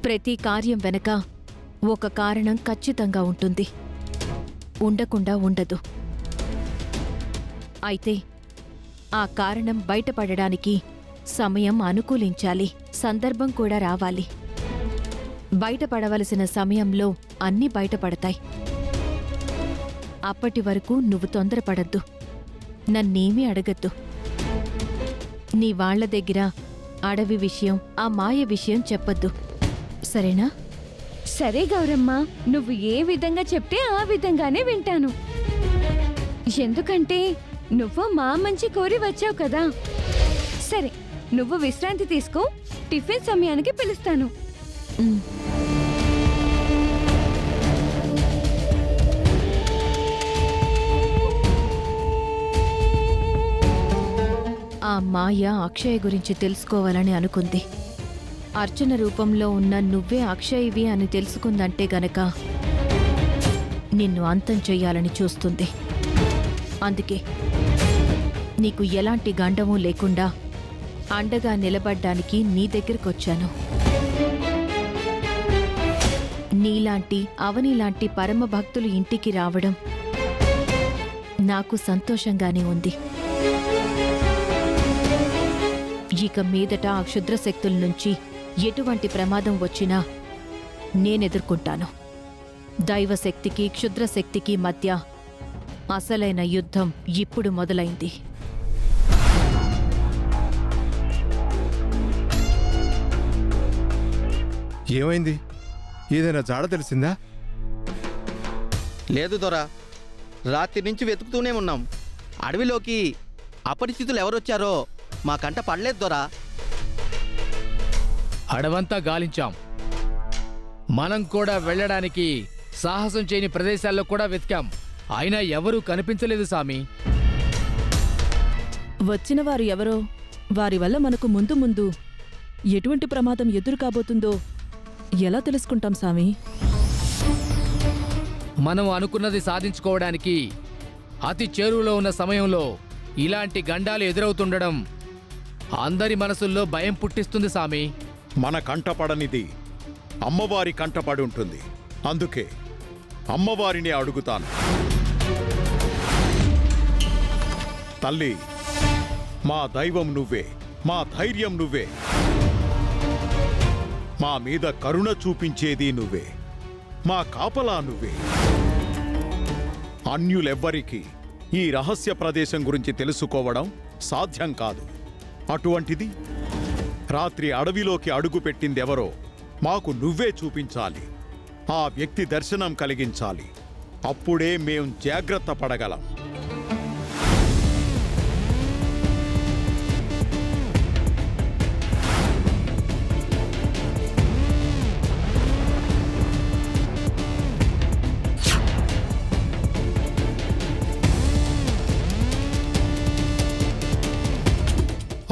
ప్రతి కార్యం వెనక ఒక కారణం ఖచ్చితంగా ఉంటుంది, ఉండకుండా ఉండదు. అయితే ఆ కారణం బయటపడడానికి సమయం అనుకూలించాలి, సందర్భం కూడా రావాలి. బయటపడవలసిన సమయంలో అన్నీ బయటపడతాయి. అప్పటి వరకు నువ్వు తొందరపడద్దు, నన్నేమీ అడగద్దు. నీ వాళ్ల దగ్గర అడవి విషయం, ఆ మాయ విషయం చెప్పొద్దు, సరేనా? సరే గౌరమ్మ, నువ్వు ఏ విధంగా చెప్తే ఆ విధంగానే వింటాను. ఎందుకంటే నువ్వు మా మంచి కోరి వచ్చావు కదా. సరే, నువ్వు విశ్రాంతి తీసుకో, టిఫిన్ సమయానికి పిలుస్తాను. ఆ మాయ అక్షయ్ గురించి తెలుసుకోవాలని అనుకుంది. అర్చన రూపంలో ఉన్న నువ్వే అక్షయ్వి అని తెలుసుకుందంటే గనక నిన్ను అంతం చెయ్యాలని చూస్తుంది. అందుకే నీకు ఎలాంటి గండమూ లేకుండా అండగా నిలబడ్డానికి నీ దగ్గరకొచ్చాను. నీలాంటి అవనిలాంటి పరమ భక్తులు ఇంటికి రావడం నాకు సంతోషంగానే ఉంది. ఇక మీదట ఆ క్షుద్రశక్తుల నుంచి ఎటువంటి ప్రమాదం వచ్చినా నేనెదుర్కొంటాను. దైవశక్తికి క్షుద్రశక్తికి మధ్య అసలైన యుద్ధం ఇప్పుడు మొదలైంది. ఏమైంది? ఏదైనా జాడ తెలిసిందా? లేదు దొరా, రాత్రి నుంచి వెతుకుతూనే ఉన్నాం. అడవిలోకి అపరిచితులు ఎవరొచ్చారో మా కంట పడలేదు దొరా. అడవంతా గాలించాం. మనం కూడా వెళ్ళడానికి సాహసం చేయని ప్రదేశాల్లో కూడా వెతికాం. అయినా ఎవరూ కనిపించలేదు సామి. వచ్చిన వారు ఎవరో, వారి వల్ల మనకు ముందు ముందు ఎటువంటి ప్రమాదం ఎదురు కాబోతుందో ఎలా తెలుసుకుంటాం సామి? మనం అనుకున్నది సాధించుకోవడానికి అతి చేరువలో ఉన్న సమయంలో ఇలాంటి గండాలు ఎదురవుతుండడం అందరి మనసుల్లో భయం పుట్టిస్తుంది సామి. మన కంటపడనిది అమ్మవారి కంటపడి ఉంటుంది. అందుకే అమ్మవారిని అడుగుతాను. తల్లి, మా దైవం నువ్వే, మా ధైర్యం నువ్వే, మా మీద కరుణ చూపించేది నువ్వే, మా కాపలా నువ్వే. అన్యులెవ్వరికీ ఈ రహస్య ప్రదేశం గురించి తెలుసుకోవడం సాధ్యం కాదు. అటువంటిది రాత్రి అడవిలోకి అడుగుపెట్టిందెవరో మాకు నువ్వే చూపించాలి. ఆ వ్యక్తి దర్శనం కలిగించాలి. అప్పుడే మేం జాగ్రత్త పడగలం.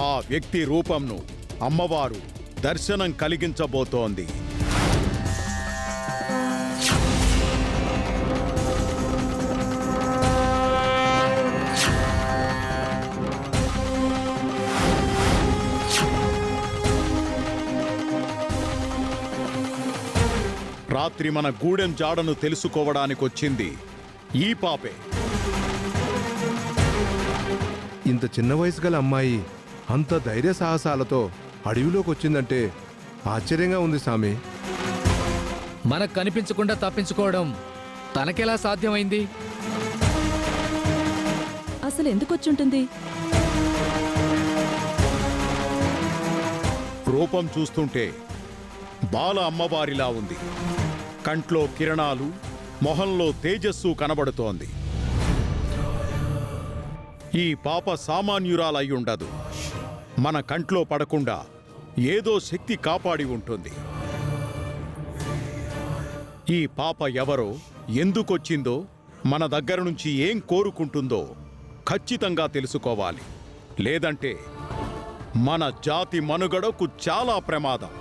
ఆ వ్యక్తి రూపంను అమ్మవారు దర్శనం కలిగించబోతోంది. రాత్రి మన గూడెం జాడను తెలుసుకోవడానికొచ్చింది ఈ పాపే. ఇంత చిన్న వయసు గల అమ్మాయి అంత ధైర్య సాహసాలతో అడవిలోకి వచ్చిందంటే ఆశ్చర్యంగా ఉంది సామి. మనకు కనిపించకుండా తప్పించుకోవడం తనకెలా సాధ్యమైంది? అసలు ఎందుకొచ్చుంటుంది? రూపం చూస్తుంటే బాల అమ్మవారిలా ఉంది. కంట్లో కిరణాలు, మొహంలో తేజస్సు కనబడుతోంది. ఈ పాప సామాన్యురాలయ్యుండదు. మన కంట్లో పడకుండా ఏదో శక్తి కాపాడి ఉంటుంది. ఈ పాప ఎవరో, ఎందుకొచ్చిందో, మన దగ్గర నుంచి ఏం కోరుకుంటుందో ఖచ్చితంగా తెలుసుకోవాలి. లేదంటే మన జాతి మనుగడకు చాలా ప్రమాదం.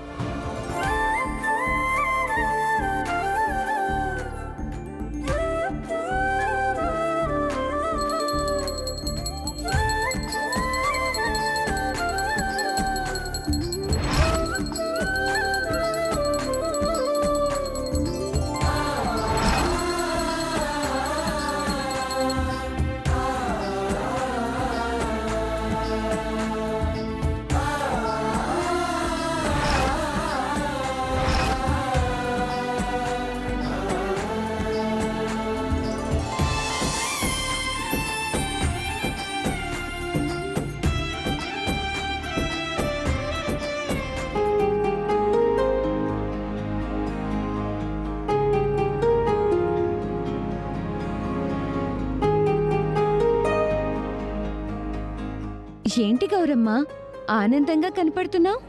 ఏంటి గౌరమ్మ ఆనందంగా కనపడుతున్నావు?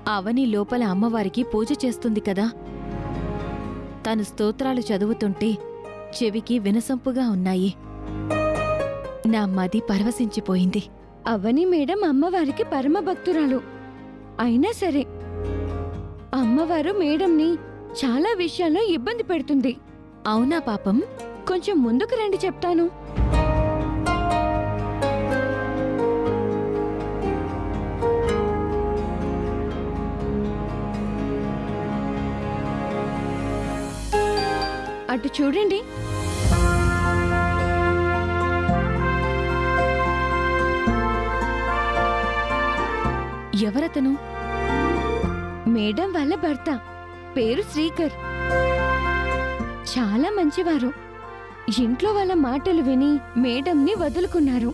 అవని లోపల అమ్మవారికి పూజ చేస్తుంది కదా. తను స్తోత్రాలు చదువుతుంటే చెవికి వినసొంపుగా ఉన్నాయి. నా మది పరవశించిపోయింది. అవని మేడం అమ్మవారికి పరమ భక్తురాలు. అయినా సరే అమ్మవారు మేడంని చాలా విషయాల్లో ఇబ్బంది పెడుతుంది. అవునా పాపం? కొంచెం ముందుకు రండి చెప్తాను. అటు చూడండి. ఎవరతను? మేడం వాళ్ళ భర్త, పేరు శ్రీకర్. చాలా మంచివారు. ఇంట్లో వాళ్ళ మాటలు విని మేడంని వదులుకున్నారు.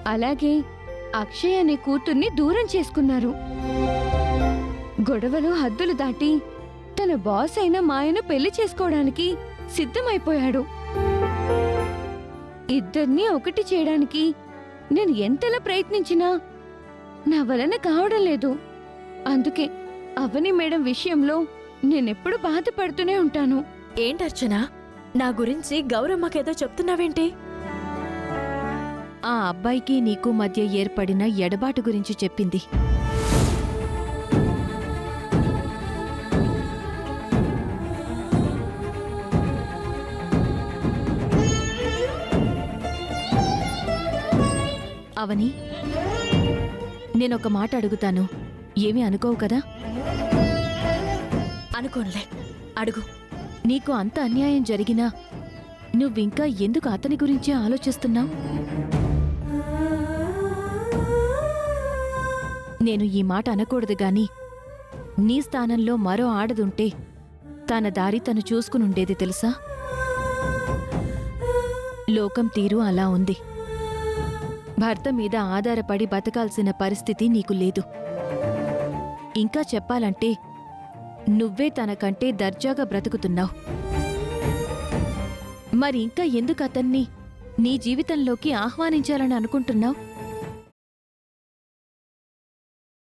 అలాగే అక్షయ్ అనే కూతుర్ని దూరం చేసుకున్నారు. గొడవలు హద్దులు దాటి తన బాస్ అయిన మాయను పెళ్లి చేసుకోవడానికి సిద్ధమైపోయాడు. ఇద్దరినీ ఒకటి చేయడానికి నేను ఎంతలా ప్రయత్నించినా నా వలన కావడం లేదు. అందుకే అవని మేడం విషయంలో నేనెప్పుడు బాధపడుతూనే ఉంటాను. ఏంటర్చనా, నా గురించి గౌరమ్మకేదో చెప్తున్నావేంటి? ఆ అబ్బాయికి నీకు మధ్య ఏర్పడిన ఎడబాటు గురించి చెప్పింది. అవని, నేనొక మాట అడుగుతాను, ఏమీ అనుకోవు కదా? అనుకోనులే, అడుగు. నీకు అంత అన్యాయం జరిగినా నువ్వింకా ఎందుకు అతని గురించే ఆలోచిస్తున్నావు? నేను ఈ మాట అనకూడదు గాని నీ స్థానంలో మరో ఆడదుంటే తన దారి తను చూసుకునుండేది తెలుసా? లోకం తీరు అలా ఉంది. భర్త మీద ఆధారపడి బతకాల్సిన పరిస్థితి నీకు లేదు. ఇంకా చెప్పాలంటే నువ్వే తనకంటే దర్జాగా బ్రతుకుతున్నావు. మరి ఇంకా ఎందుకు అతన్ని నీ జీవితంలోకి ఆహ్వానించాలని అనుకుంటున్నావు?